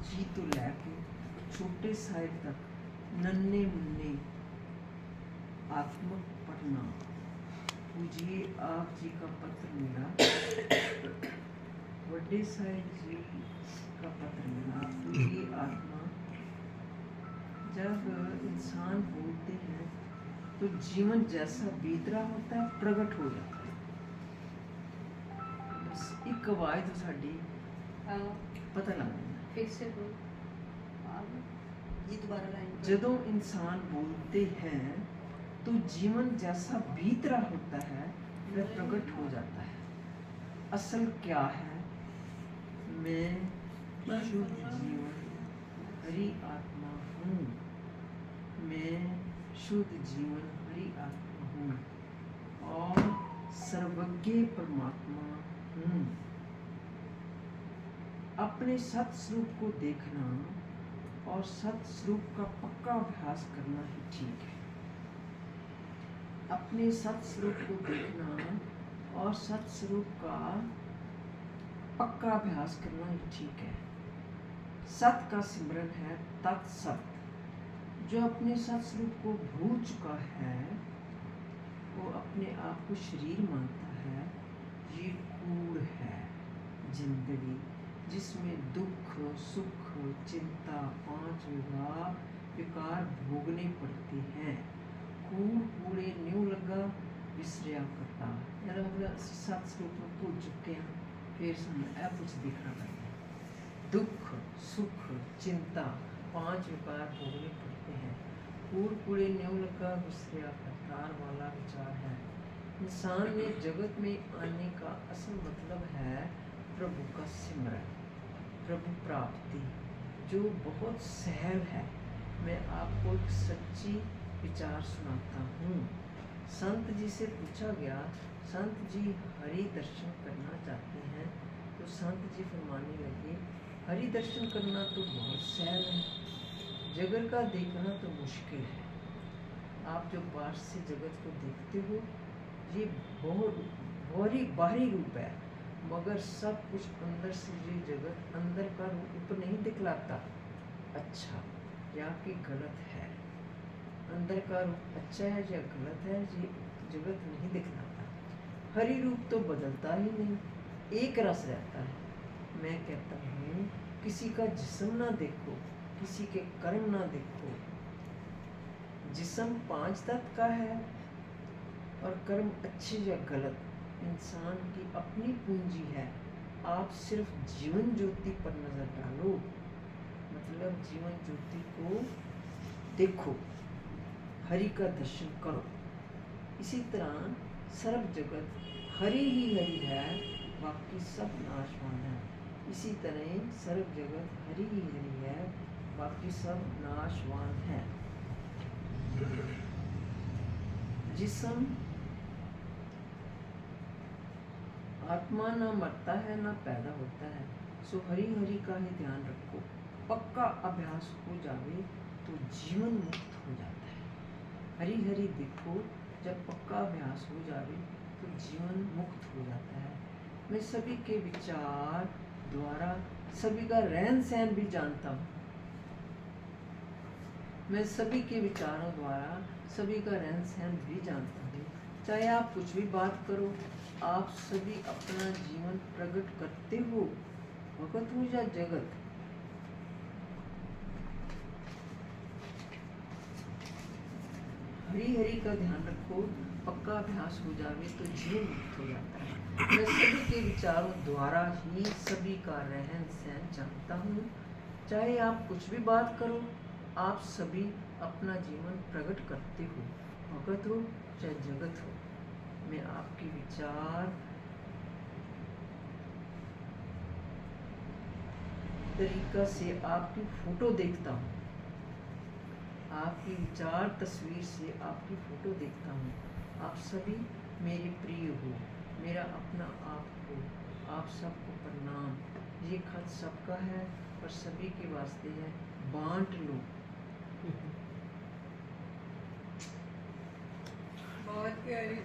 जी तो लैके छोटे साहिब तक नन्हे मुन्ने आत्मक पढ़ना। पूजिए आप जी का पत्र मिला, वड्डे साहिब जी का पत्र मिला। पूजिए आत्मा। जब इंसान बोलते हैं तो जीवन जैसा बीत रहा होता है प्रकट हो जाता है। बस एक आवाज तो साड़ी पता लग जाता। फिर से बोल, ये दोबारा लाइन। जदों इंसान बोलते हैं तो जीवन जैसा बीत रहा होता है वह प्रकट हो जाता है। असल क्या है? मैं शुद्ध जीवन हरि आत्मा हूँ। मैं शुद्ध जीवन हरि आत्मा हूँ और सर्वज्ञ परमात्मा हूँ। अपने सत स्वरूप को देखना और सत स्वरूप का पक्का अभ्यास करना ही ठीक है। अपने सत स्वरूप को देखना और सत स्वरूप का पक्का अभ्यास करना ही ठीक है। सत का सिमरन है तत्सत। जो अपने सत स्वरूप को भूल चुका है वो अपने आप को शरीर मानता है। ये कूड़ है जिंदगी, जिसमें दुख सुख चिंता पांच विकार भोगने पड़ते हैं। कूड़ कूड़े न्यू लगा विसरिया करता। यार मतलब सत स्वरूप में भूल चुके हैं, फिर सामने कुछ दिखना पड़ता है। दुख सुख चिंता पांच विकार भोगने पड़ते हैं। कूड़ कूड़े न्यू लगा विसरिया करतार वाला विचार है। इंसान ने जगत में आने का असल मतलब है प्रभु का सिमरन, प्रभु प्राप्ति, जो बहुत सहल है। मैं आपको एक सच्ची विचार सुनाता हूँ। संत जी से पूछा गया, संत जी हरि दर्शन करना चाहते हैं। तो संत जी फरमाने लगे, हरि दर्शन करना तो बहुत सहल है, जगत का देखना तो मुश्किल है। आप जो बाहर से जगत को देखते हो ये बहुत बाहरी रूप है, मगर सब कुछ अंदर से ये जगत अंदर का रूप नहीं दिखलाता। अच्छा या कि गलत है, अंदर का रूप अच्छा है या गलत है ये जगत नहीं दिखलाता। हरि रूप तो बदलता ही नहीं, एक रस रहता है। मैं कहता हूँ किसी का जिस्म ना देखो, किसी के कर्म ना देखो। जिस्म पांच तत्व का है और कर्म अच्छे या गलत इंसान की अपनी पूंजी है। आप सिर्फ जीवन ज्योति पर नजर डालो, मतलब जीवन ज्योति को देखो, हरि का दर्शन करो। इसी तरह सर्व जगत हरि ही हरि है, बाकी सब नाशवान है। इसी तरह सर्व जगत हरि ही हरि है, बाकी सब नाशवान है। जिस्म आत्मा ना मरता है ना पैदा होता है, सो हरि हरि का ही ध्यान रखो। पक्का अभ्यास हो जावे तो जीवन मुक्त हो जाता है। हरि हरि देखो, जब पक्का अभ्यास हो जावे तो जीवन मुक्त हो जाता है। मैं सभी के विचार द्वारा सभी का रहन सहन भी जानता हूँ। मैं सभी के विचारों द्वारा सभी का रहन सहन भी जानता हूँ। चाहे आप कुछ भी बात करो, आप सभी अपना जीवन प्रकट करते हो, भगत हो या जगत। हरि हरि का ध्यान रखो, पक्का अभ्यास हो जावे तो जीवन मुक्त हो जाता है। मैं सभी के विचारों द्वारा ही सभी का रहन सहन जानता हूँ। चाहे आप कुछ भी बात करो, आप सभी अपना जीवन प्रकट करते हो, भगत हो चाहे जगत हो। मैं आपके विचार तरीका से आपकी फोटो देखता हूँ, आपकी विचार तस्वीर से आपकी फोटो देखता हूँ। आप सभी मेरे प्रिय हो, मेरा अपना आप हो। आप सबको प्रणाम। ये खत सबका है और सभी के वास्ते है, बांट लो। बहुत प्यारी